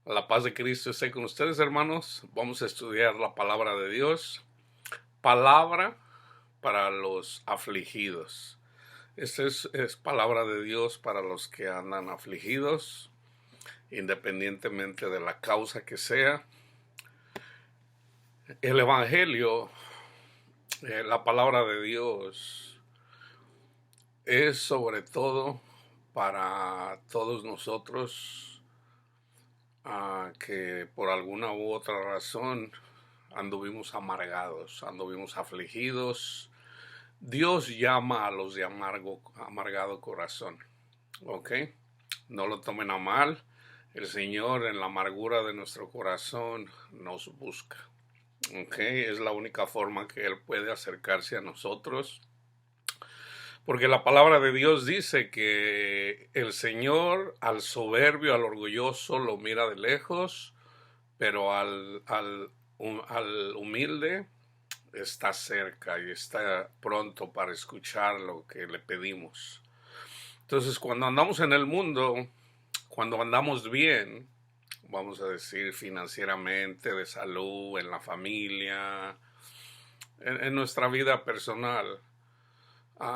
La paz de Cristo esté con ustedes, hermanos. Vamos a estudiar la palabra de Dios. Palabra para los afligidos. Esta es palabra de Dios para los que andan afligidos, independientemente de la causa que sea. El Evangelio, la palabra de Dios, es sobre todo para todos nosotros que por alguna u otra razón anduvimos amargados, anduvimos afligidos. Dios llama a los de amargado corazón, ¿ok? No lo tomen a mal. El Señor en la amargura de nuestro corazón nos busca, ¿ok? Es la única forma que Él puede acercarse a nosotros. Porque la palabra de Dios dice que el Señor al soberbio, al orgulloso lo mira de lejos, pero al humilde está cerca y está pronto para escuchar lo que le pedimos. Entonces, cuando andamos en el mundo, cuando andamos bien, vamos a decir financieramente, de salud, en la familia, en nuestra vida personal,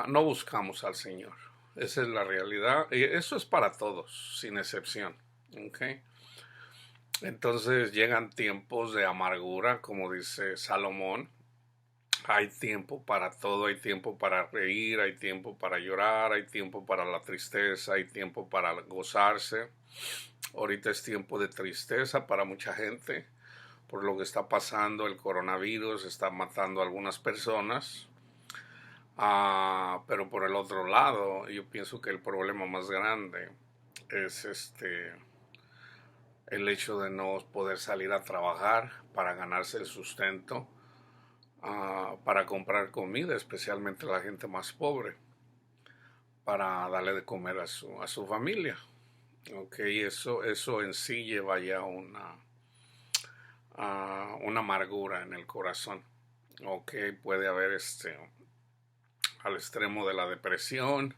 no buscamos al Señor. Esa es la realidad. Y eso es para todos, sin excepción. ¿Okay? Entonces llegan tiempos de amargura, como dice Salomón. Hay tiempo para todo, hay tiempo para reír, hay tiempo para llorar, hay tiempo para la tristeza, hay tiempo para gozarse. Ahorita es tiempo de tristeza para mucha gente por lo que está pasando. El coronavirus está matando a algunas personas. Pero por el otro lado, yo pienso que el problema más grande es el hecho de no poder salir a trabajar para ganarse el sustento, para comprar comida, especialmente a la gente más pobre, para darle de comer a su familia. Okay, eso en sí lleva ya una amargura en el corazón. Okay, puede haber al extremo de la depresión.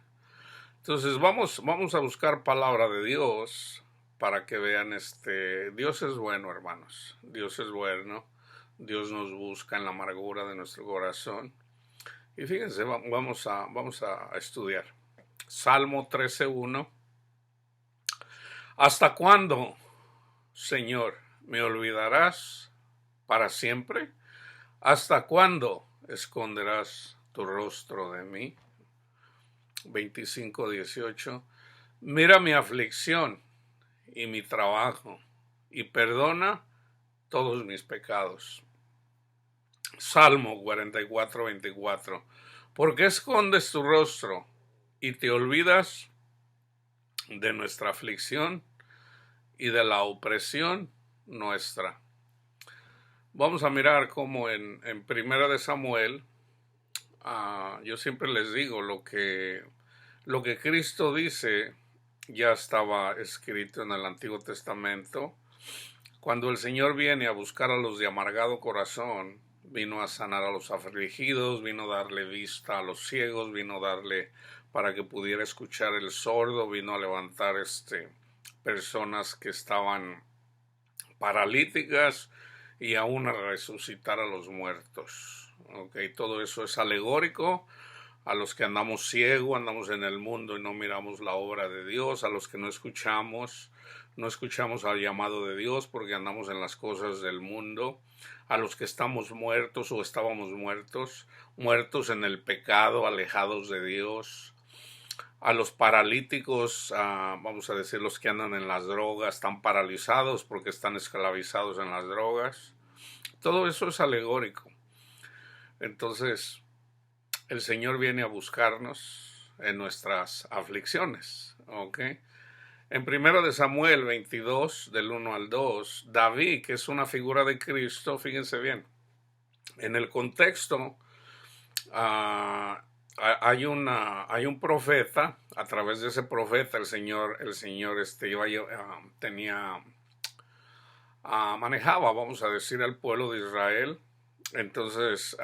Entonces vamos a buscar palabra de Dios para que vean Dios es bueno, hermanos. Dios es bueno. Dios nos busca en la amargura de nuestro corazón. Y fíjense, vamos a estudiar. Salmo 13:1. ¿Hasta cuándo, Señor, me olvidarás para siempre? ¿Hasta cuándo esconderás tu rostro de mí? 25:18. Mira mi aflicción y mi trabajo y perdona todos mis pecados. Salmo 44:24. ¿Por qué escondes tu rostro y te olvidas de nuestra aflicción y de la opresión nuestra? Vamos a mirar cómo en Primera de Samuel, yo siempre les digo, lo que Cristo dice ya estaba escrito en el Antiguo Testamento. Cuando el Señor viene a buscar a los de amargado corazón, vino a sanar a los afligidos, vino a darle vista a los ciegos, vino a darle para que pudiera escuchar el sordo, vino a levantar personas que estaban paralíticas y aún a resucitar a los muertos. Okay, todo eso es alegórico a los que andamos ciegos, andamos en el mundo y no miramos la obra de Dios, a los que no escuchamos al llamado de Dios porque andamos en las cosas del mundo, a los que estamos muertos o estábamos muertos en el pecado, alejados de Dios, a los paralíticos, vamos a decir los que andan en las drogas, están paralizados porque están esclavizados en las drogas. Todo eso es alegórico. Entonces, el Señor viene a buscarnos en nuestras aflicciones, ¿ok? En 1 de Samuel 22, del 1 al 2, David, que es una figura de Cristo, fíjense bien, en el contexto hay un profeta. A través de ese profeta el Señor manejaba, vamos a decir, al pueblo de Israel. Entonces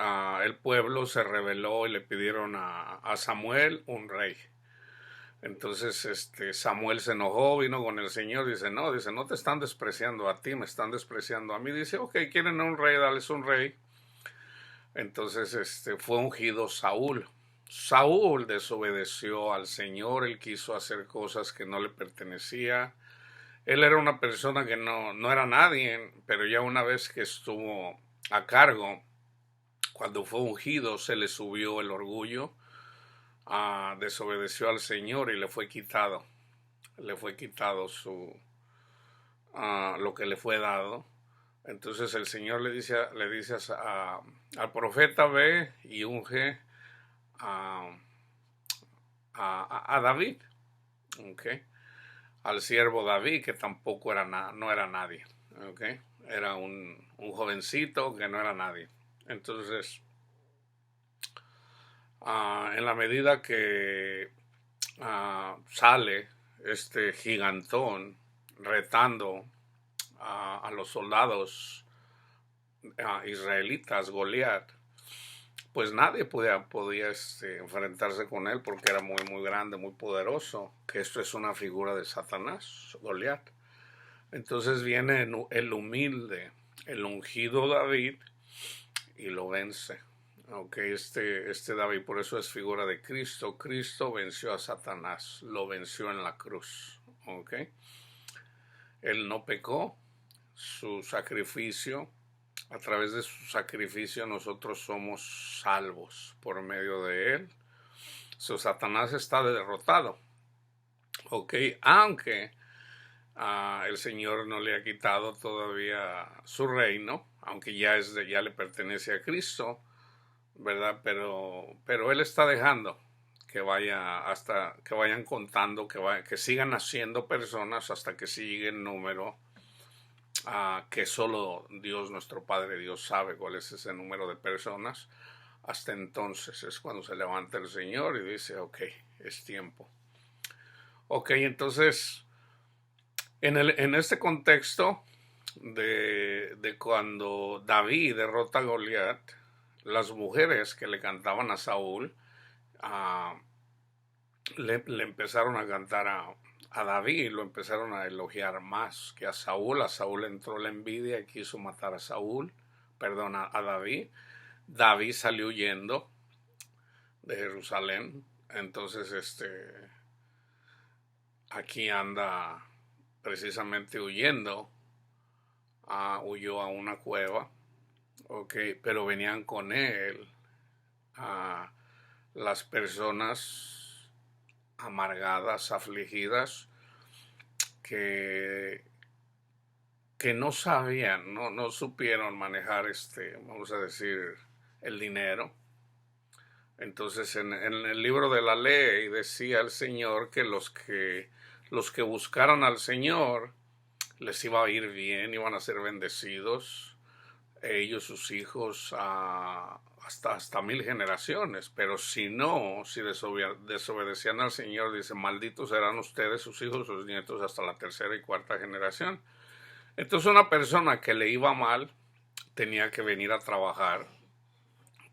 el pueblo se rebeló y le pidieron a Samuel un rey. Entonces Samuel se enojó, vino con el Señor, dice, no te están despreciando a ti, me están despreciando a mí. Dice, ok, quieren un rey, dales un rey. Entonces fue ungido Saúl. Saúl desobedeció al Señor, él quiso hacer cosas que no le pertenecían. Él era una persona que no era nadie, pero ya una vez que estuvo a cargo, cuando fue ungido, se le subió el orgullo, desobedeció al Señor y le fue quitado lo que le fue dado. Entonces el Señor le dice al profeta, ve y unge a, a David, ¿okay? Al siervo David, que tampoco no era nadie, ¿okay? Era un jovencito que no era nadie. Entonces, en la medida que sale este gigantón retando a los soldados israelitas, Goliat, pues nadie podía enfrentarse con él porque era muy grande, muy poderoso, que esto es una figura de Satanás, Goliat. Entonces viene el humilde, el ungido David y lo vence. Okay, este David por eso es figura de Cristo. Cristo venció a Satanás, lo venció en la cruz. Okay. Él no pecó, su sacrificio, a través de su sacrificio nosotros somos salvos por medio de él. Satanás está derrotado. Okay, aunque el Señor no le ha quitado todavía su reino, aunque ya le pertenece a Cristo, ¿verdad? Pero él está dejando que vayan contando, que sigan naciendo personas hasta que siga el número que solo Dios, nuestro Padre Dios, sabe cuál es ese número de personas. Hasta entonces es cuando se levanta el Señor y dice, ok, es tiempo. Ok, entonces, en este contexto de cuando David derrota a Goliat, las mujeres que le cantaban a Saúl le empezaron a cantar a David y lo empezaron a elogiar más que a Saúl. A Saúl entró la envidia y quiso matar a David. David salió huyendo de Jerusalén. Entonces aquí anda precisamente huyendo. Huyó a una cueva. Okay, pero venían con él las personas amargadas, afligidas, que no sabían, no supieron manejar vamos a decir, el dinero. Entonces en el libro de la ley decía el Señor que los que buscaran al Señor les iba a ir bien, iban a ser bendecidos, ellos, sus hijos, hasta 1000 generaciones. Pero si desobedecían al Señor, dice, malditos serán ustedes, sus hijos, sus nietos, hasta la 3ª y 4ª generación. Entonces una persona que le iba mal tenía que venir a trabajar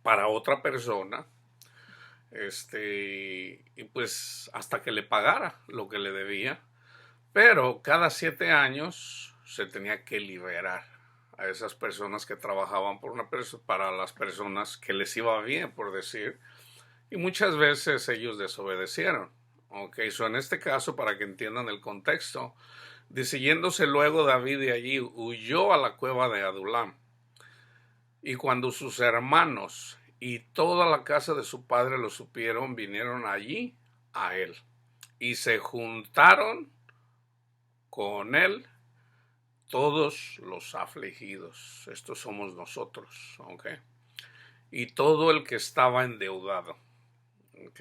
para otra persona, y pues hasta que le pagara lo que le debía. Pero cada 7 años se tenía que liberar a esas personas que trabajaban para las personas que les iba bien, por decir, y muchas veces ellos desobedecieron. Okay, en este caso, para que entiendan el contexto, siguiéndose luego David de allí, huyó a la cueva de Adulam. Y cuando sus hermanos y toda la casa de su padre lo supieron, vinieron allí a él y se juntaron con él todos los afligidos. Estos somos nosotros, ¿ok? Y todo el que estaba endeudado, ¿ok?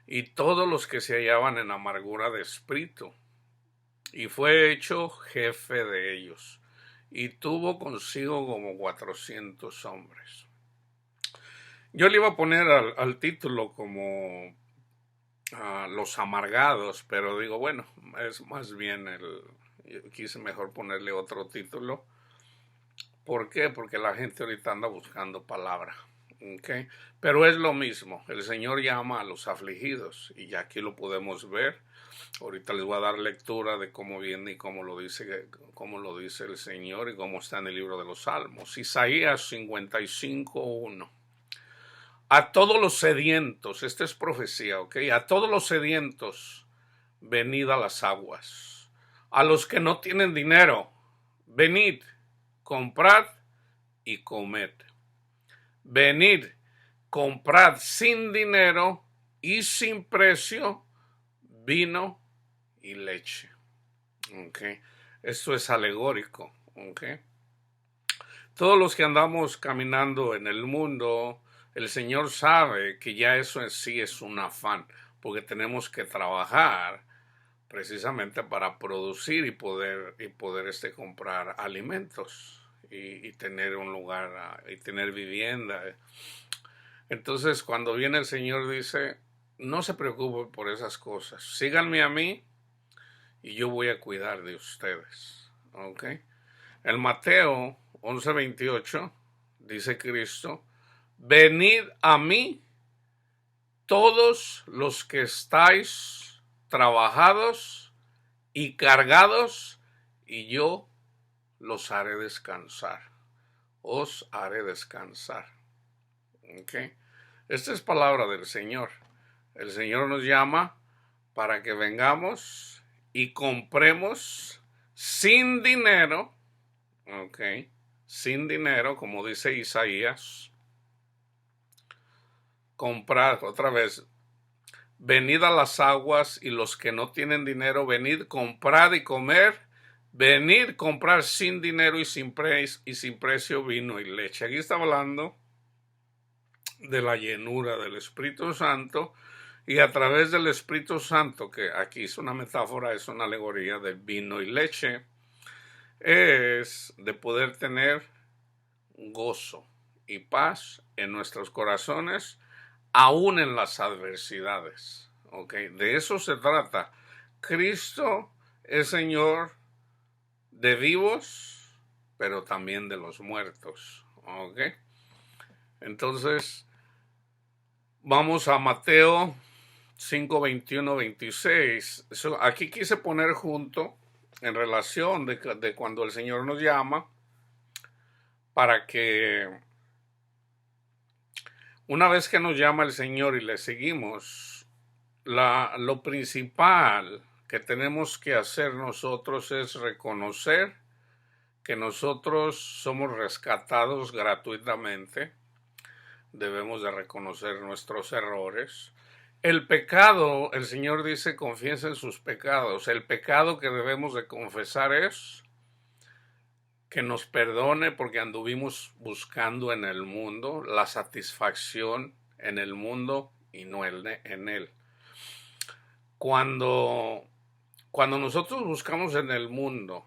Y todos los que se hallaban en amargura de espíritu. Y fue hecho jefe de ellos. Y tuvo consigo como 400 hombres. Yo le iba a poner al título como los amargados, pero digo, bueno, es más bien quise mejor ponerle otro título. ¿Por qué? Porque la gente ahorita anda buscando palabra, ¿Okay? Pero es lo mismo, el Señor llama a los afligidos y ya aquí lo podemos ver. Ahorita les voy a dar lectura de cómo viene y cómo lo dice el Señor y cómo está en el libro de los Salmos. Isaías 55:1. A todos los sedientos, esta es profecía, ¿ok? A todos los sedientos, venid a las aguas. A los que no tienen dinero, venid, comprad y comed. Venid, comprad sin dinero y sin precio vino y leche. Okay. Esto es alegórico. Okay. Todos los que andamos caminando en el mundo, el Señor sabe que ya eso en sí es un afán, porque tenemos que trabajar precisamente para producir y poder comprar alimentos y tener un lugar y tener vivienda. Entonces, cuando viene el Señor dice, no se preocupen por esas cosas, síganme a mí y yo voy a cuidar de ustedes. ¿Ok? En Mateo 11:28 dice Cristo, venid a mí todos los que estáis trabajados y cargados y yo los haré descansar. Os haré descansar. ¿Ok? Esta es palabra del Señor. El Señor nos llama para que vengamos y compremos sin dinero, ¿ok? Sin dinero, como dice Isaías. Comprar, otra vez, venid a las aguas y los que no tienen dinero, venid, comprad y comer. Venid, comprar sin dinero y sin precio vino y leche. Aquí está hablando de la llenura del Espíritu Santo y a través del Espíritu Santo, que aquí es una metáfora, es una alegoría de vino y leche, es de poder tener gozo y paz en nuestros corazones, aún en las adversidades. ¿Okay? De eso se trata. Cristo es Señor de vivos, pero también de los muertos. ¿Okay? Entonces, vamos a Mateo 5:21-26. Aquí quise poner junto en relación de cuando el Señor nos llama para que una vez que nos llama el Señor y le seguimos, lo principal que tenemos que hacer nosotros es reconocer que nosotros somos rescatados gratuitamente. Debemos de reconocer nuestros errores. El pecado, el Señor dice, confiesen sus pecados. El pecado que debemos de confesar es que nos perdone porque anduvimos buscando en el mundo la satisfacción en el mundo y no en él. Cuando nosotros buscamos en el mundo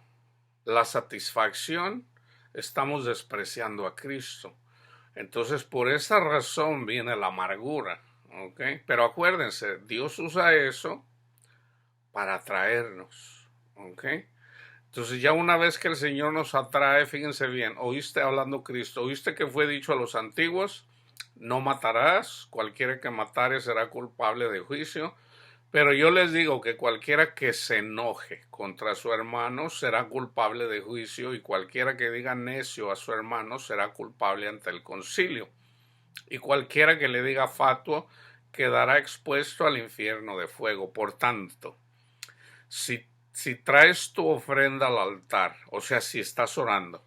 la satisfacción, estamos despreciando a Cristo. Entonces, por esa razón viene la amargura. ¿Okay? Pero acuérdense, Dios usa eso para atraernos. ¿Okay? Entonces ya una vez que el Señor nos atrae, fíjense bien, oíste hablando Cristo, oíste que fue dicho a los antiguos, no matarás, cualquiera que matare será culpable de juicio, pero yo les digo que cualquiera que se enoje contra su hermano será culpable de juicio y cualquiera que diga necio a su hermano será culpable ante el concilio. Y cualquiera que le diga fatuo quedará expuesto al infierno de fuego. Por tanto, si traes tu ofrenda al altar, o sea, si estás orando,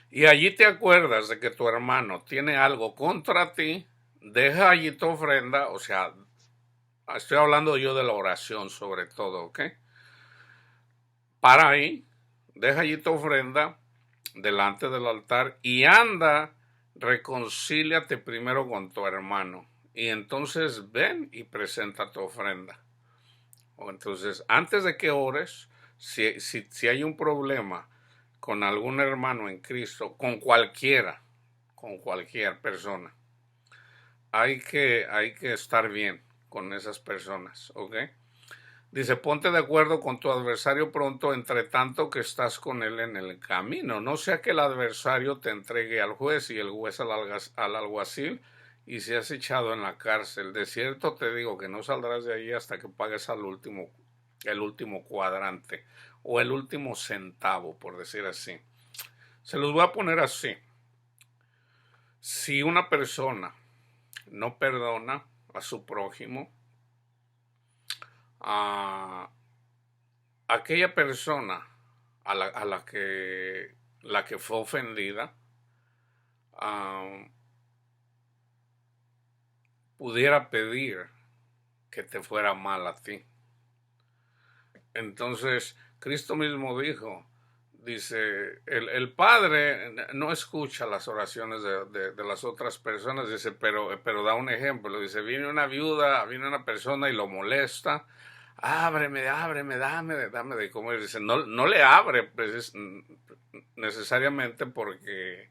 y allí te acuerdas de que tu hermano tiene algo contra ti, deja allí tu ofrenda, o sea, estoy hablando yo de la oración sobre todo, ¿ok? Para ahí, deja allí tu ofrenda delante del altar y anda, reconcíliate primero con tu hermano y entonces ven y presenta tu ofrenda. O entonces, antes de que ores, si hay un problema con algún hermano en Cristo, con cualquier persona, hay que estar bien con esas personas, ¿ok? Dice, ponte de acuerdo con tu adversario pronto, entre tanto que estás con él en el camino. No sea que el adversario te entregue al juez y el juez al alguacil y seas echado en la cárcel. De cierto te digo que no saldrás de allí hasta que pagues el último cuadrante o el último centavo, por decir así. Se los voy a poner así. Si una persona no perdona a su prójimo, a aquella persona a la que fue ofendida, pudiera pedir que te fuera mal a ti. Entonces, Cristo mismo dice, el Padre no escucha las oraciones de las otras personas, dice, pero da un ejemplo, dice, viene una persona y lo molesta, ábreme, dame de comer, dice, no le abre necesariamente porque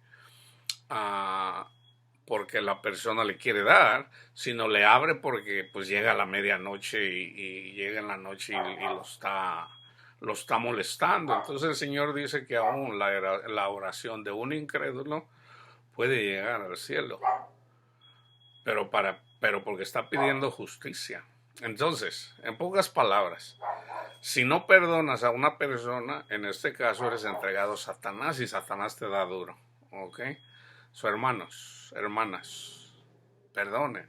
la persona le quiere dar, sino le abre porque pues llega a la medianoche y llega en la noche y lo está molestando. Entonces el Señor dice que aún la oración de un incrédulo puede llegar al cielo, pero porque está pidiendo justicia. Entonces, en pocas palabras, si no perdonas a una persona, en este caso eres entregado a Satanás y Satanás te da duro, ¿ok? Hermanos, hermanas, perdonen,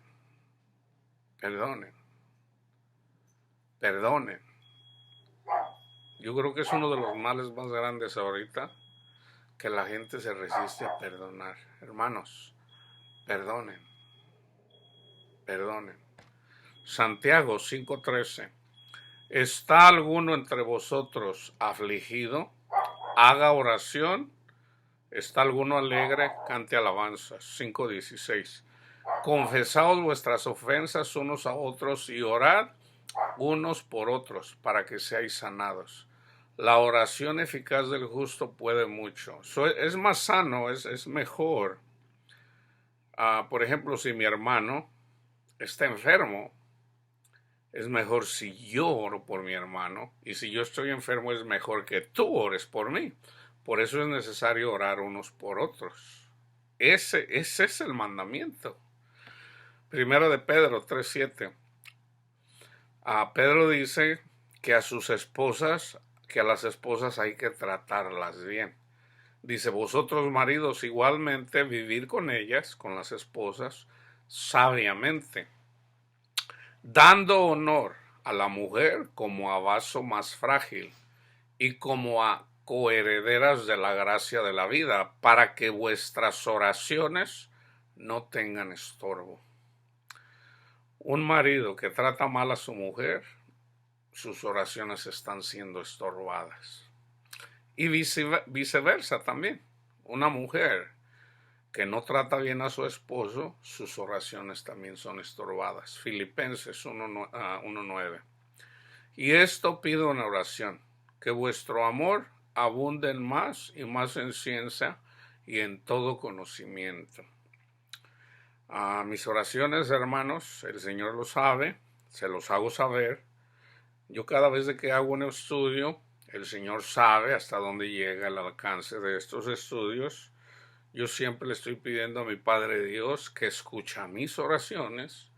perdonen, perdonen. Yo creo que es uno de los males más grandes ahorita, que la gente se resiste a perdonar. Hermanos, perdonen, perdonen. Santiago 5:13. ¿Está alguno entre vosotros afligido? Haga oración. ¿Está alguno alegre? Cante alabanzas. 5:16. Confesaos vuestras ofensas unos a otros y orad unos por otros para que seáis sanados. La oración eficaz del justo puede mucho. Es más sano, es mejor. Por ejemplo, si mi hermano está enfermo, es mejor si yo oro por mi hermano, y si yo estoy enfermo es mejor que tú ores por mí. Por eso es necesario orar unos por otros. Ese es el mandamiento. Primero de Pedro 3:7. Pedro dice que a las esposas hay que tratarlas bien. Dice, vosotros maridos igualmente vivir con ellas, con las esposas, sabiamente, dando honor a la mujer como a vaso más frágil y como a coherederas de la gracia de la vida, para que vuestras oraciones no tengan estorbo. Un marido que trata mal a su mujer, sus oraciones están siendo estorbadas. Y viceversa también. Una mujer que no trata bien a su esposo, sus oraciones también son estorbadas. Filipenses 1:9. Y esto pido en oración, que vuestro amor abunde en más y más en ciencia y en todo conocimiento. Mis oraciones, hermanos, el Señor lo sabe, se los hago saber. Yo cada vez que hago un estudio, el Señor sabe hasta dónde llega el alcance de estos estudios. Yo siempre le estoy pidiendo a mi Padre Dios que escucha mis oraciones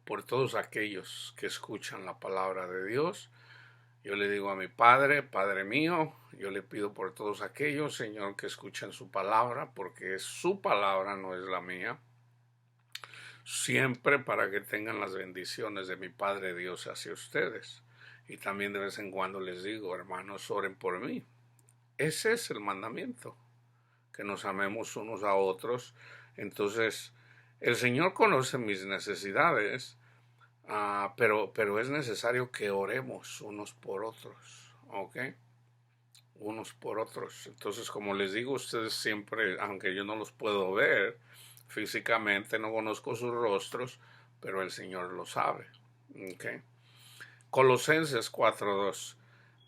por todos aquellos que escuchan la palabra de Dios. Yo le digo a mi Padre, Padre mío, yo le pido por todos aquellos, Señor, que escuchan su palabra, porque es su palabra, no es la mía. Siempre para que tengan las bendiciones de mi Padre Dios hacia ustedes. Y también de vez en cuando les digo, hermanos, oren por mí. Ese es el mandamiento, que nos amemos unos a otros. Entonces, el Señor conoce mis necesidades, pero es necesario que oremos unos por otros, ¿ok? Unos por otros. Entonces, como les digo, ustedes siempre, aunque yo no los puedo ver físicamente, no conozco sus rostros, pero el Señor lo sabe, ¿ok? Colosenses 4:2.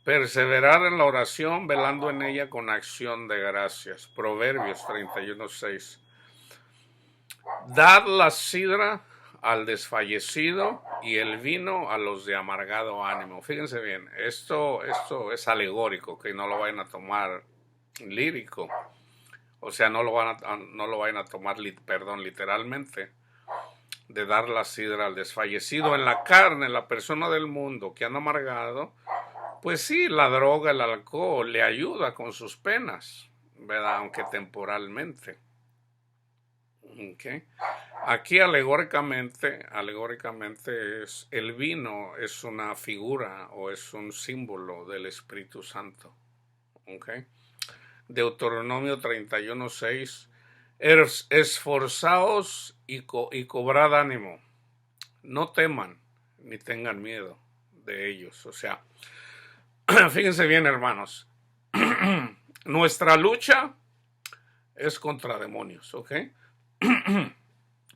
Perseverar en la oración, velando en ella con acción de gracias. Proverbios 31:6. Dad la sidra al desfallecido y el vino a los de amargado ánimo. Fíjense bien, esto es alegórico, que no lo vayan a tomar lírico. O sea, no lo vayan a tomar, literalmente, de dar la sidra al desfallecido. En la carne, la persona del mundo que han amargado, pues sí, la droga, el alcohol le ayuda con sus penas, ¿verdad? Aunque temporalmente. ¿Okay? Aquí alegóricamente es el vino es una figura o es un símbolo del Espíritu Santo. ¿Okay? Deuteronomio 31:6, esforzaos y cobrad ánimo, no teman ni tengan miedo de ellos. O sea, fíjense bien, hermanos, nuestra lucha es contra demonios, ¿ok?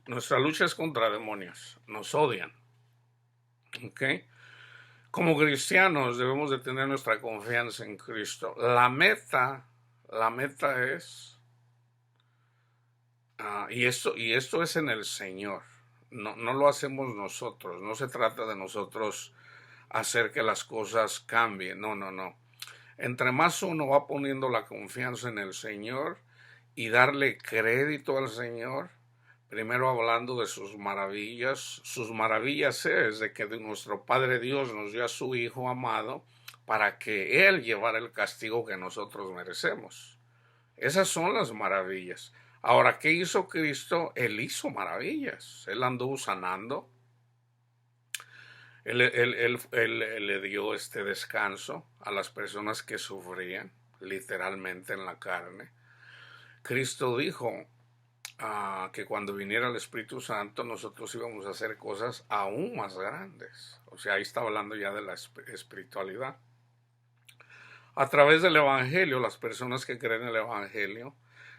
Nuestra lucha es contra demonios, nos odian, ¿ok? Como cristianos debemos de tener nuestra confianza en Cristo. La meta es, y esto es en el Señor, no lo hacemos nosotros, no se trata de nosotros hacer que las cosas cambien, no. Entre más uno va poniendo la confianza en el Señor y darle crédito al Señor, primero hablando de sus maravillas es de que nuestro Padre Dios nos dio a su Hijo amado para que Él llevara el castigo que nosotros merecemos. Esas son las maravillas. Ahora, ¿qué hizo Cristo? Él hizo maravillas. Él anduvo sanando. Él le dio este descanso a las personas que sufrían, literalmente en la carne. Cristo dijo que cuando viniera el Espíritu Santo nosotros íbamos a hacer cosas aún más grandes. O sea, ahí está hablando ya de la espiritualidad. A través del Evangelio, las personas que creen en el Evangelio,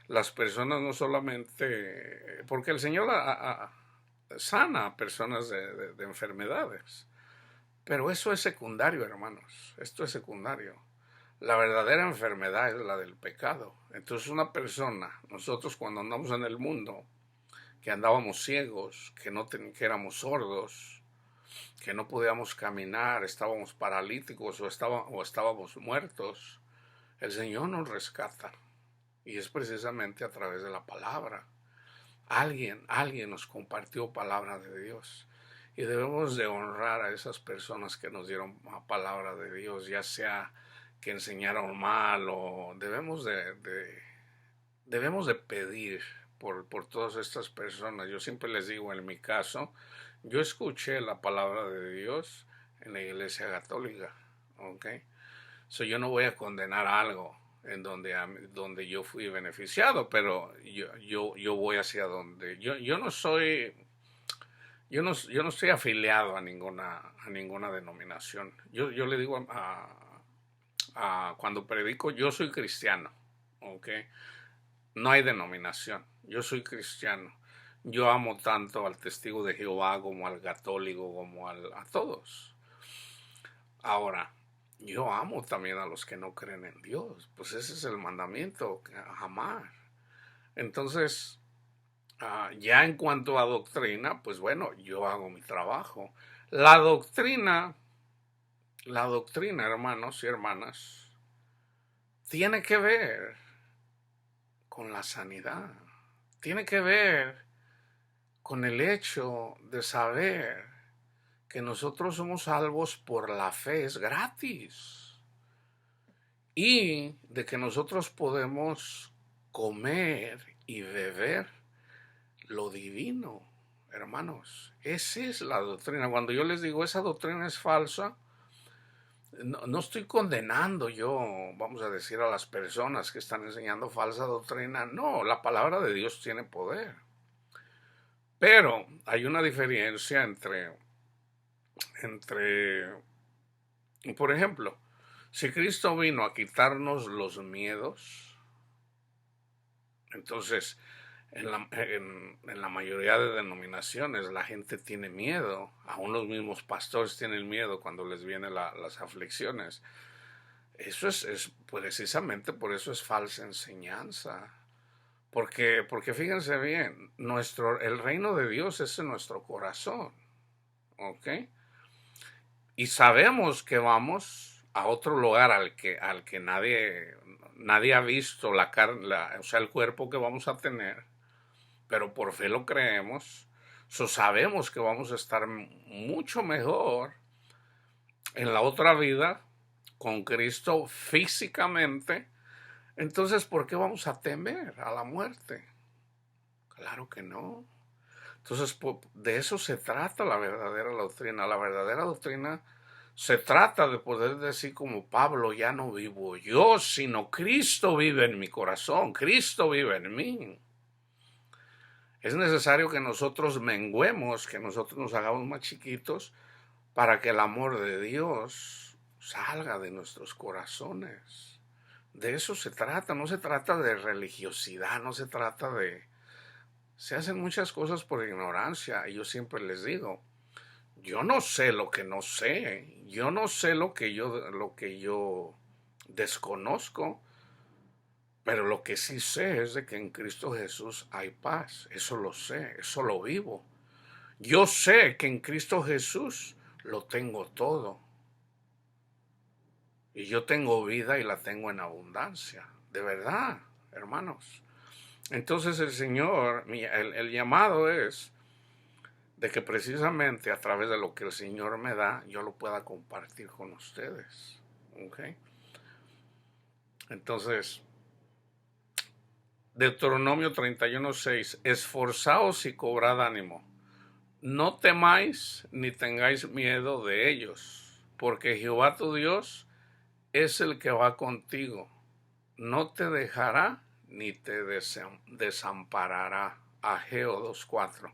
las personas no solamente, porque el Señor sana a personas de enfermedades, pero eso es secundario, hermanos, esto es secundario. La verdadera enfermedad es la del pecado. Entonces una persona, nosotros cuando andamos en el mundo, que andábamos ciegos, que éramos sordos, que no podíamos caminar, estábamos paralíticos o estábamos muertos, el Señor nos rescata. Y es precisamente a través de la palabra. Alguien nos compartió palabra de Dios. Y debemos de honrar a esas personas que nos dieron palabra de Dios, ya sea que enseñaron mal o debemos de pedir por todas estas personas. Yo siempre les digo, en mi caso, yo escuché la palabra de Dios en la iglesia católica, ¿ok? Yo no voy a condenar algo en donde yo fui beneficiado, pero yo voy hacia donde yo no soy. Yo no estoy afiliado a ninguna denominación. Yo le digo cuando predico, yo soy cristiano, ¿ok? No hay denominación, yo soy cristiano. Yo amo tanto al testigo de Jehová como al católico, como a todos. Ahora, yo amo también a los que no creen en Dios, pues ese es el mandamiento, amar. Entonces, ya en cuanto a doctrina, pues bueno, yo hago mi trabajo. La doctrina, hermanos y hermanas, tiene que ver con la sanidad. Tiene que ver con el hecho de saber que nosotros somos salvos por la fe, es gratis. Y de que nosotros podemos comer y beber lo divino, hermanos. Esa es la doctrina. Cuando yo les digo esa doctrina es falsa, no estoy condenando yo, vamos a decir, a las personas que están enseñando falsa doctrina. No, la palabra de Dios tiene poder. Pero hay una diferencia entre, por ejemplo, si Cristo vino a quitarnos los miedos, entonces en la mayoría de denominaciones la gente tiene miedo, aún los mismos pastores tienen miedo cuando les vienen las aflicciones. Eso es precisamente por eso es falsa enseñanza, Porque fíjense bien, el reino de Dios es en nuestro corazón, ¿ok? Y sabemos que vamos a otro lugar al que nadie ha visto o sea, el cuerpo que vamos a tener, pero por fe lo creemos. Sabemos que vamos a estar mucho mejor en la otra vida con Cristo físicamente. Entonces, ¿por qué vamos a temer a la muerte? Claro que no. Entonces, de eso se trata la verdadera doctrina. La verdadera doctrina se trata de poder decir como Pablo, ya no vivo yo, sino Cristo vive en mi corazón, Cristo vive en mí. Es necesario que nosotros menguemos, que nosotros nos hagamos más chiquitos para que el amor de Dios salga de nuestros corazones. De eso se trata, no se trata de religiosidad, no se trata de... Se hacen muchas cosas por ignorancia y yo siempre les digo, yo no sé lo que no sé, yo no sé lo que yo desconozco, pero lo que sí sé es de que en Cristo Jesús hay paz, eso lo sé, eso lo vivo. Yo sé que en Cristo Jesús lo tengo todo. Y yo tengo vida y la tengo en abundancia, de verdad, hermanos. Entonces el Señor, el llamado es de que precisamente a través de lo que el Señor me da, yo lo pueda compartir con ustedes. ¿Ok? Entonces, Deuteronomio 31:6, esforzaos y cobrad ánimo. No temáis ni tengáis miedo de ellos, porque Jehová tu Dios es el que va contigo. No te dejará ni te desamparará. Ageo 2:4.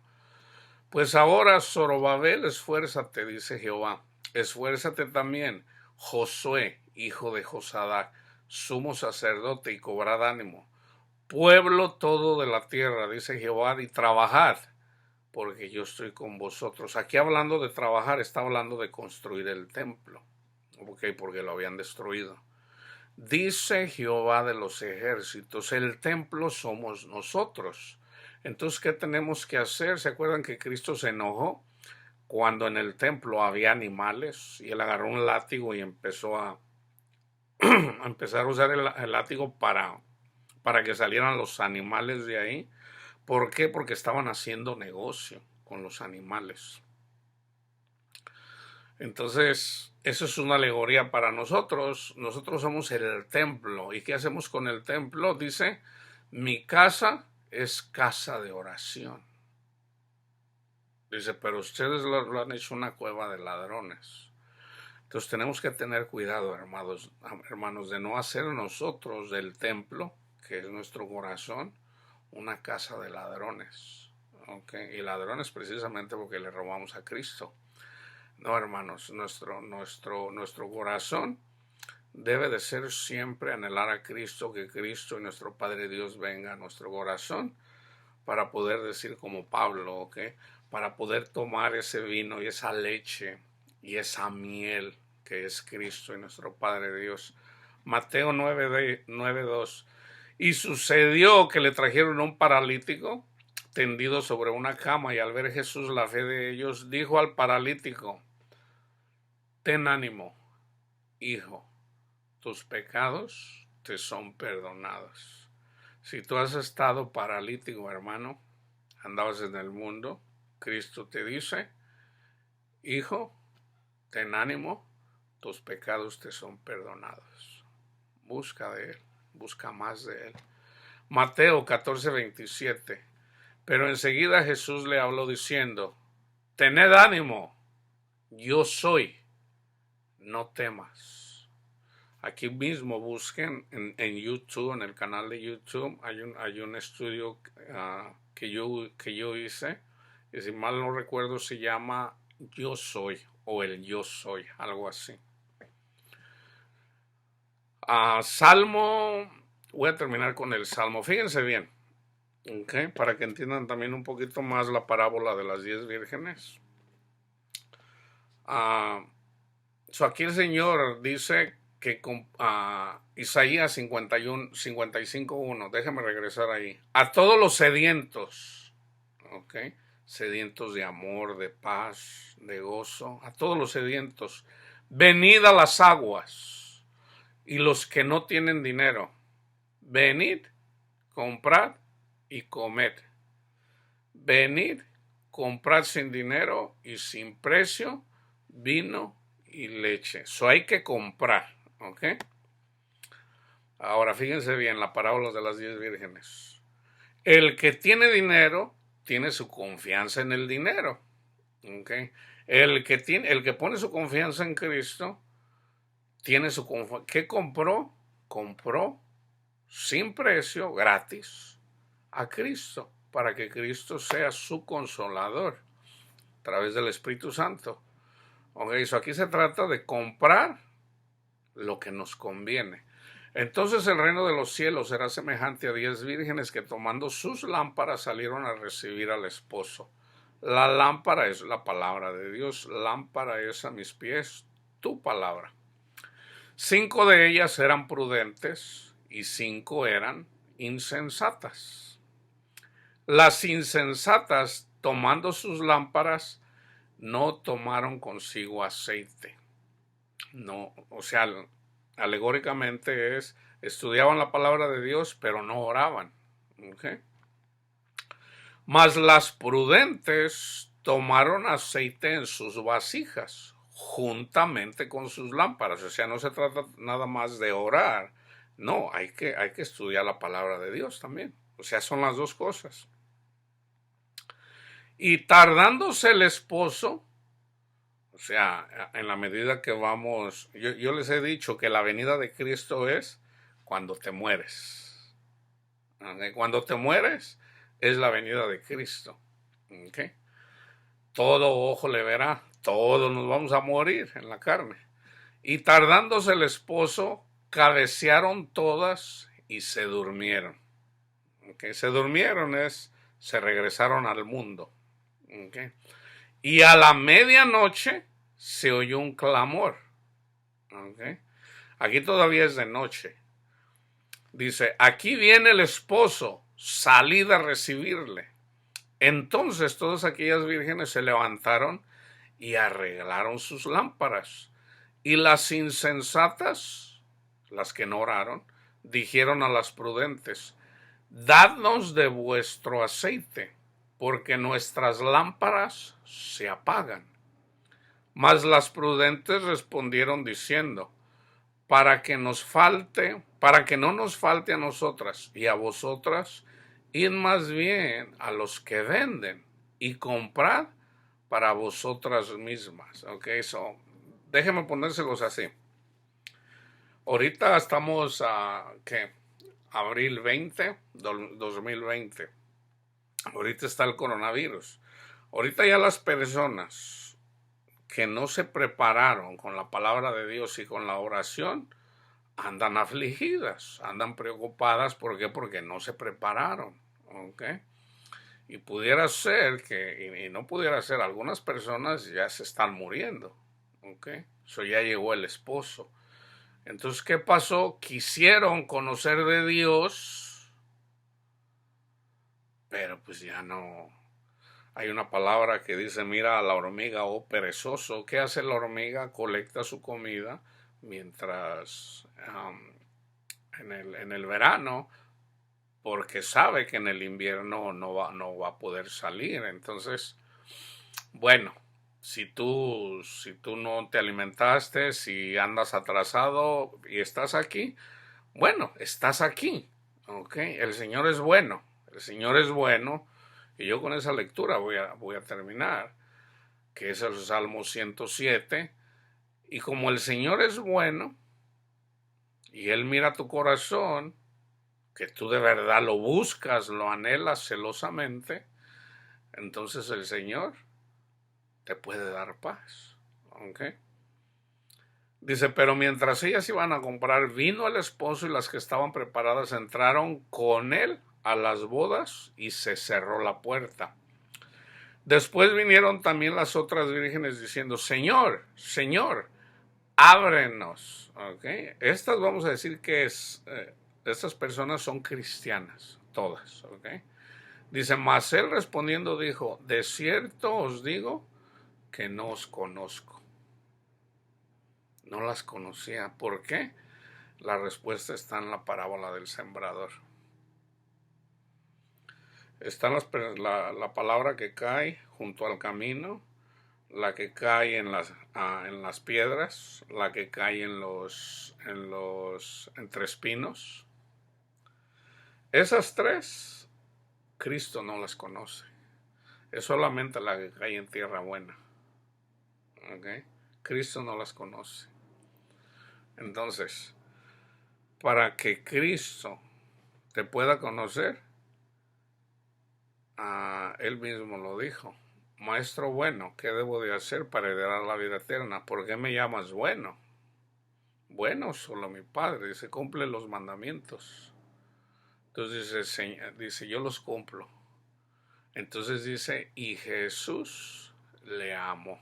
Pues ahora, Zorobabel, esfuérzate, dice Jehová. Esfuérzate también, Josué, hijo de Josadac, sumo sacerdote, y cobrad ánimo. Pueblo todo de la tierra, dice Jehová, y trabajad, porque yo estoy con vosotros. Aquí hablando de trabajar, está hablando de construir el templo, porque lo habían destruido. Dice Jehová de los ejércitos, el templo somos nosotros. Entonces, ¿qué tenemos que hacer? ¿Se acuerdan que Cristo se enojó cuando en el templo había animales y él agarró un látigo y empezó a empezar a usar el látigo para que salieran los animales de ahí? ¿Por qué? Porque estaban haciendo negocio con los animales. Entonces, eso es una alegoría para nosotros. Nosotros somos el templo. ¿Y qué hacemos con el templo? Dice, mi casa es casa de oración. Dice, pero ustedes lo han hecho una cueva de ladrones. Entonces tenemos que tener cuidado, hermanos, de no hacer nosotros del templo, que es nuestro corazón, una casa de ladrones. ¿Okay? Y ladrones precisamente porque le robamos a Cristo. No, hermanos, nuestro corazón debe de ser siempre anhelar a Cristo, que Cristo y nuestro Padre Dios venga a nuestro corazón para poder decir como Pablo, ¿ok? Para poder tomar ese vino y esa leche y esa miel que es Cristo y nuestro Padre Dios. Mateo 9:2. Y sucedió que le trajeron un paralítico tendido sobre una cama, y al ver Jesús la fe de ellos, dijo al paralítico, ten ánimo, hijo, tus pecados te son perdonados. Si tú has estado paralítico, hermano, andabas en el mundo, Cristo te dice, hijo, ten ánimo, tus pecados te son perdonados. Busca de Él, busca más de Él. Mateo 14:27. Pero enseguida Jesús le habló diciendo, tened ánimo, yo soy, no temas. Aquí mismo busquen en YouTube, en el canal de YouTube, hay un estudio que yo hice, y si mal no recuerdo se llama Yo Soy, o el Yo Soy, algo así. Salmo, voy a terminar con el Salmo, fíjense bien, ¿okay? Para que entiendan también un poquito más la parábola de las 10 vírgenes. Aquí el Señor dice Isaías 55:1, déjame regresar ahí. A todos los sedientos, ¿ok? Sedientos de amor, de paz, de gozo, a todos los sedientos, venid a las aguas, y los que no tienen dinero, venid, comprad y comed. Venid, comprad sin dinero y sin precio vino y leche. Eso hay que comprar, ¿ok? Ahora fíjense bien la parábola de las 10 vírgenes. El que tiene dinero tiene su confianza en el dinero, ¿ok? El que pone su confianza en Cristo tiene su confianza. ¿Qué compró? Compró sin precio, gratis, a Cristo, para que Cristo sea su consolador a través del Espíritu Santo. Okay, eso aquí se trata de comprar lo que nos conviene. Entonces el reino de los cielos será semejante a 10 vírgenes que tomando sus lámparas salieron a recibir al esposo. La lámpara es la palabra de Dios, lámpara es a mis pies tu palabra. 5 de ellas eran prudentes y 5 eran insensatas. Las insensatas, tomando sus lámparas, no tomaron consigo aceite. No, o sea, alegóricamente estudiaban la palabra de Dios, pero no oraban. ¿Okay? Mas las prudentes tomaron aceite en sus vasijas, juntamente con sus lámparas. O sea, no se trata nada más de orar. No, hay que estudiar la palabra de Dios también. O sea, son las dos cosas. Y tardándose el esposo, o sea, en la medida que vamos, yo les he dicho que la venida de Cristo es cuando te mueres. Cuando te mueres es la venida de Cristo. ¿Okay? Todo ojo le verá, todos nos vamos a morir en la carne. Y tardándose el esposo, cabecearon todas y se durmieron. ¿Okay? Se durmieron se regresaron al mundo. ¿Okay? Y a la medianoche se oyó un clamor. ¿Okay? Aquí todavía es de noche. Dice, aquí viene el esposo, salid a recibirle. Entonces todas aquellas vírgenes se levantaron y arreglaron sus lámparas. Y las insensatas, las que no oraron, dijeron a las prudentes, dadnos de vuestro aceite, porque nuestras lámparas se apagan. Mas las prudentes respondieron diciendo, para que no nos falte a nosotras y a vosotras, id más bien a los que venden y comprad para vosotras mismas. Okay, déjenme ponérselos así. Ahorita estamos abril 20, 2020. Ahorita está el coronavirus. Ahorita ya las personas que no se prepararon con la palabra de Dios y con la oración andan afligidas, andan preocupadas. ¿Por qué? Porque no se prepararon. ¿Okay? Y pudiera ser y no pudiera ser, algunas personas ya se están muriendo. ¿Okay? Eso ya llegó el esposo. Entonces, ¿qué pasó? Quisieron conocer de Dios, pero pues ya no. Hay una palabra que dice, mira a la hormiga, oh perezoso. ¿Qué hace la hormiga? Colecta su comida mientras en el verano, porque sabe que en el invierno no va a poder salir. Entonces, bueno, si tú no te alimentaste, si andas atrasado y estás aquí, bueno, estás aquí. ¿Okay? El Señor es bueno. El Señor es bueno. Y yo con esa lectura voy a terminar, que es el Salmo 107. Y como el Señor es bueno, y Él mira tu corazón, que tú de verdad lo buscas, lo anhelas celosamente, entonces el Señor te puede dar paz. ¿Okay? Dice, pero mientras ellas iban a comprar, vino el esposo y las que estaban preparadas entraron con él a las bodas y se cerró la puerta. Después vinieron también las otras vírgenes diciendo, Señor, Señor, ábrenos, ¿ok? Estas vamos a decir que estas personas son cristianas, todas, ¿ok? Dice, mas él respondiendo dijo, de cierto os digo que no os conozco. No las conocía. ¿Por qué? La respuesta está en la parábola del sembrador. Está la palabra que cae junto al camino, la que cae en las piedras, la que cae entre espinos. Esas tres, Cristo no las conoce. Es solamente la que cae en tierra buena. ¿Okay? Cristo no las conoce. Entonces, para que Cristo te pueda conocer, él mismo lo dijo. Maestro bueno, ¿qué debo de hacer para heredar la vida eterna? ¿Por qué me llamas bueno? Bueno, solo mi Padre. Dice, cumple los mandamientos. Entonces dice, yo los cumplo. Entonces dice, y Jesús le amó.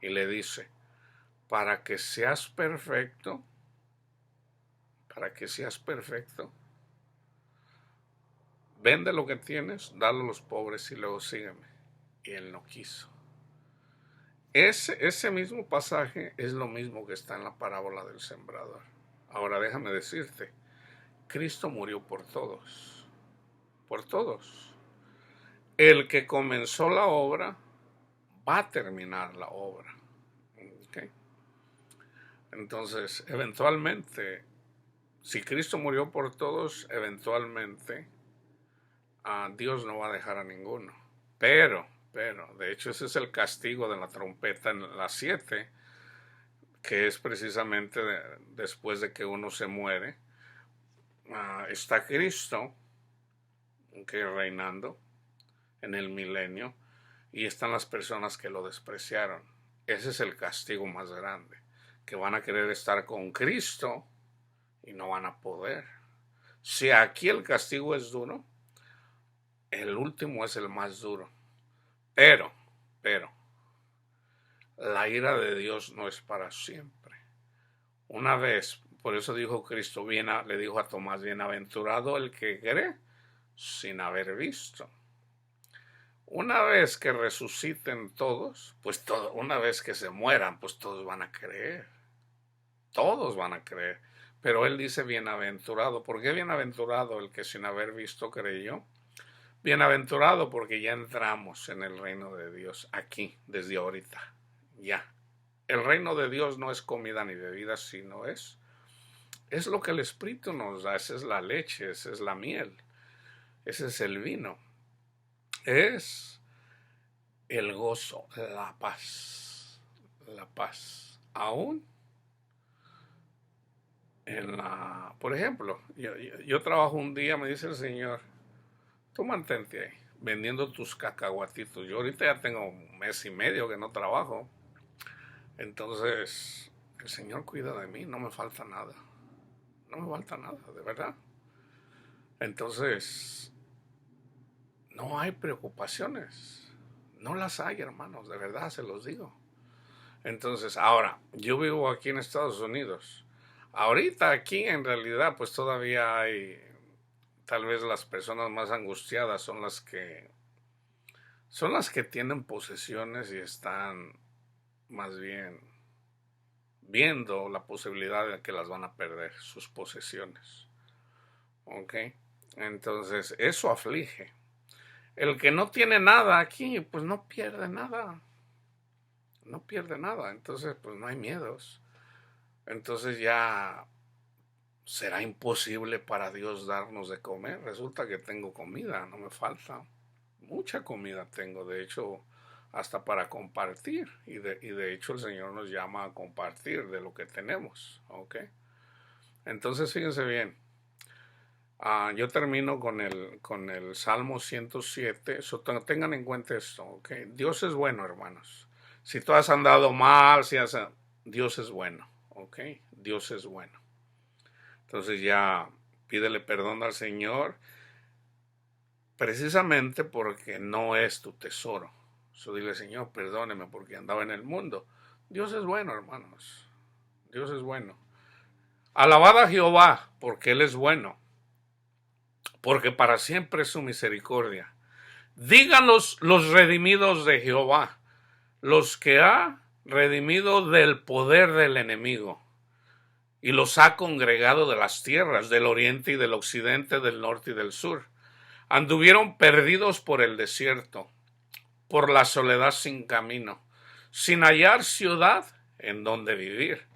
Y le dice, para que seas perfecto, vende lo que tienes, dalo a los pobres y luego sígueme. Y él no quiso. Ese mismo pasaje es lo mismo que está en la parábola del sembrador. Ahora déjame decirte, Cristo murió por todos. Por todos. El que comenzó la obra va a terminar la obra. ¿Okay? Entonces, eventualmente, si Cristo murió por todos, eventualmente Dios no va a dejar a ninguno. Pero, de hecho ese es el castigo de la trompeta en las 7, que es precisamente después de que uno se muere. Está Cristo, que reinando en el milenio, y están las personas que lo despreciaron. Ese es el castigo más grande, que van a querer estar con Cristo y no van a poder. Si aquí el castigo es duro, el último es el más duro. Pero, la ira de Dios no es para siempre. Una vez, por eso dijo Cristo, le dijo a Tomás, bienaventurado el que cree sin haber visto. Una vez que resuciten todos, pues una vez que se mueran, pues todos van a creer. Todos van a creer. Pero él dice bienaventurado. ¿Por qué bienaventurado el que sin haber visto creyó? Bienaventurado porque ya entramos en el reino de Dios aquí, desde ahorita. Ya. El reino de Dios no es comida ni bebida, sino es lo que el Espíritu nos da. Esa es la leche, esa es la miel, ese es el vino. Es el gozo, la paz. La paz. Aún por ejemplo, yo trabajo un día, me dice el Señor, tú mantente ahí, vendiendo tus cacahuatitos. Yo ahorita ya tengo 1 mes y medio que no trabajo. Entonces, el Señor cuida de mí, no me falta nada. No me falta nada, de verdad. Entonces, no hay preocupaciones. No las hay, hermanos, de verdad se los digo. Entonces, ahora, yo vivo aquí en Estados Unidos. Ahorita aquí en realidad pues todavía hay, tal vez las personas más angustiadas son las que tienen posesiones y están más bien viendo la posibilidad de que las van a perder, sus posesiones. ¿Ok? Entonces, eso aflige. El que no tiene nada aquí, pues no pierde nada. No pierde nada. Entonces, pues no hay miedos. Entonces ya será imposible para Dios darnos de comer. Resulta que tengo comida, no me falta. Mucha comida tengo, de hecho, hasta para compartir. Y de hecho el Señor nos llama a compartir de lo que tenemos. ¿Ok? Entonces, fíjense bien. Yo termino con el Salmo 107. Tengan en cuenta esto. ¿Okay? Dios es bueno, hermanos. Si tú has andado mal, Dios es bueno. ¿Ok? Dios es bueno. Entonces ya pídele perdón al Señor, precisamente porque no es tu tesoro. Dile, Señor, perdóneme porque andaba en el mundo. Dios es bueno, hermanos. Dios es bueno. Alabad a Jehová, porque Él es bueno, porque para siempre es su misericordia. Díganos los redimidos de Jehová, los que ha redimido del poder del enemigo, y los ha congregado de las tierras, del oriente y del occidente, del norte y del sur. Anduvieron perdidos por el desierto, por la soledad sin camino, sin hallar ciudad en donde vivir,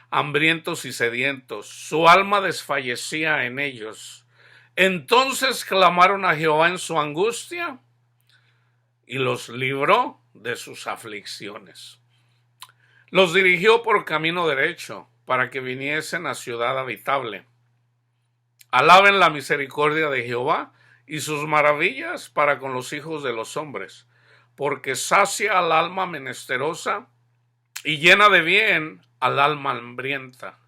hambrientos y sedientos, su alma desfallecía en ellos. Entonces clamaron a Jehová en su angustia y los libró de sus aflicciones. Los dirigió por camino derecho para que viniesen a ciudad habitable. Alaben la misericordia de Jehová y sus maravillas para con los hijos de los hombres, porque sacia al alma menesterosa y llena de bien al alma hambrienta.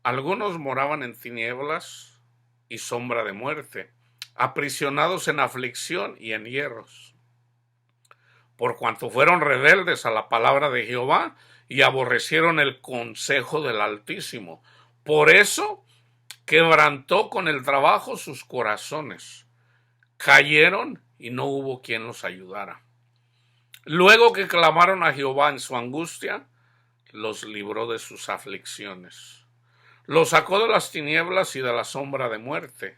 Algunos moraban en tinieblas y sombra de muerte, aprisionados en aflicción y en hierros, por cuanto fueron rebeldes a la palabra de Jehová y aborrecieron el consejo del Altísimo. Por eso quebrantó con el trabajo sus corazones. Cayeron y no hubo quien los ayudara. Luego que clamaron a Jehová en su angustia, los libró de sus aflicciones. Los sacó de las tinieblas y de la sombra de muerte,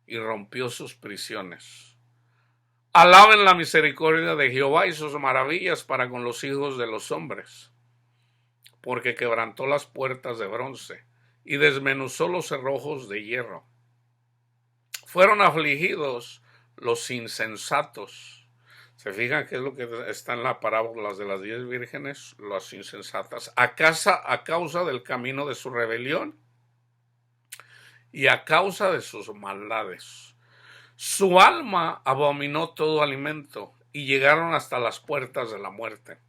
y rompió sus prisiones. Alaben la misericordia de Jehová y sus maravillas para con los hijos de los hombres, porque quebrantó las puertas de bronce y desmenuzó los cerrojos de hierro. Fueron afligidos los insensatos. ¿Se fijan qué es lo que está en la parábola de las 10 vírgenes? Las insensatas. A causa del camino de su rebelión y a causa de sus maldades. Su alma abominó todo alimento y llegaron hasta las puertas de la muerte.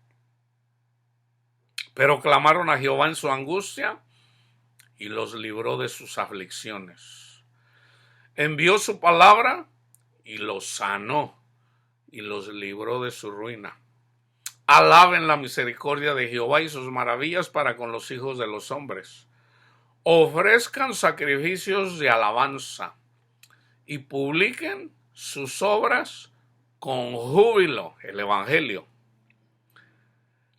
Pero clamaron a Jehová en su angustia y los libró de sus aflicciones. Envió su palabra y los sanó y los libró de su ruina. Alaben la misericordia de Jehová y sus maravillas para con los hijos de los hombres. Ofrezcan sacrificios de alabanza y publiquen sus obras con júbilo, el evangelio.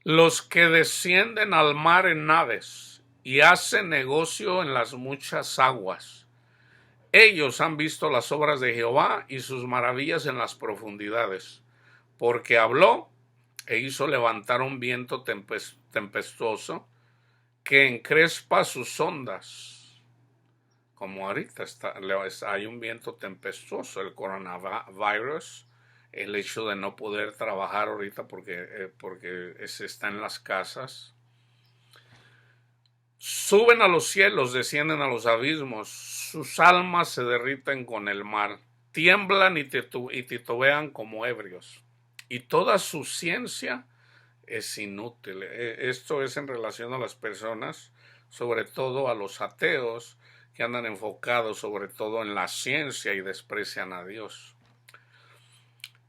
Los que descienden al mar en naves y hacen negocio en las muchas aguas. Ellos han visto las obras de Jehová y sus maravillas en las profundidades, porque habló e hizo levantar un viento tempestuoso que encrespa sus ondas. Como ahorita hay un viento tempestuoso, el coronavirus, el hecho de no poder trabajar ahorita porque se está en las casas. Suben a los cielos, descienden a los abismos, sus almas se derriten con el mar, tiemblan y titubean como ebrios, y toda su ciencia es inútil. Esto es en relación a las personas, sobre todo a los ateos, que andan enfocados sobre todo en la ciencia y desprecian a Dios.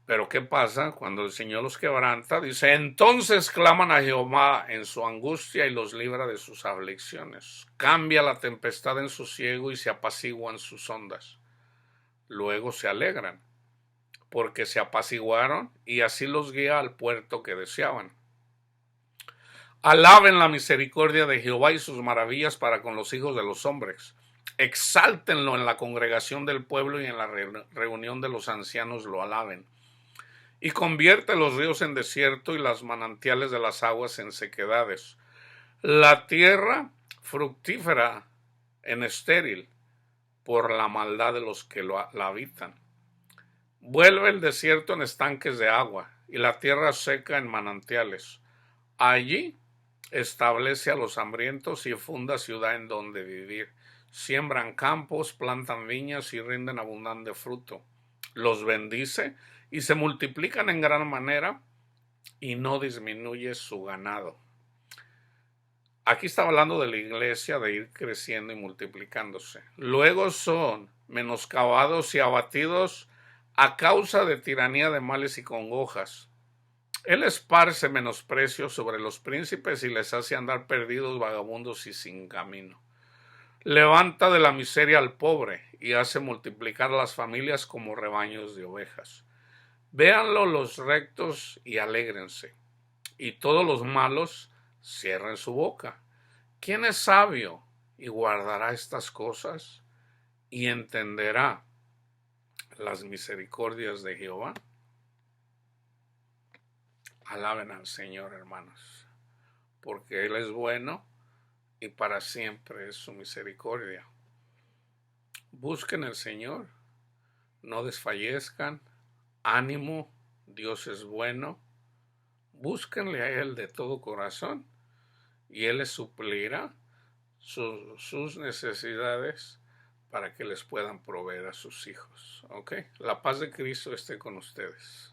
Pero ¿qué pasa? Cuando el Señor los quebranta, dice, entonces claman a Jehová en su angustia y los libra de sus aflicciones. Cambia la tempestad en sosiego y se apaciguan sus ondas. Luego se alegran, porque se apaciguaron y así los guía al puerto que deseaban. Alaben la misericordia de Jehová y sus maravillas para con los hijos de los hombres. Exáltenlo en la congregación del pueblo y en la reunión de los ancianos lo alaben. Y convierte los ríos en desierto y las manantiales de las aguas en sequedades. La tierra fructífera en estéril por la maldad de los que la habitan. Vuelve el desierto en estanques de agua y la tierra seca en manantiales. Allí establece a los hambrientos y funda ciudad en donde vivir. Siembran campos, plantan viñas y rinden abundante fruto. Los bendice y se multiplican en gran manera y no disminuye su ganado. Aquí está hablando de la iglesia, de ir creciendo y multiplicándose. Luego son menoscabados y abatidos a causa de tiranía de males y congojas. Él esparce menosprecio sobre los príncipes y les hace andar perdidos, vagabundos y sin camino. Levanta de la miseria al pobre y hace multiplicar las familias como rebaños de ovejas. Véanlo los rectos y alégrense, y todos los malos cierren su boca. ¿Quién es sabio y guardará estas cosas y entenderá las misericordias de Jehová? Alaben al Señor, hermanos, porque Él es bueno y para siempre es su misericordia. Busquen al Señor, no desfallezcan, ánimo, Dios es bueno. Búsquenle a Él de todo corazón y Él les suplirá sus necesidades para que les puedan proveer a sus hijos. ¿Ok? La paz de Cristo esté con ustedes.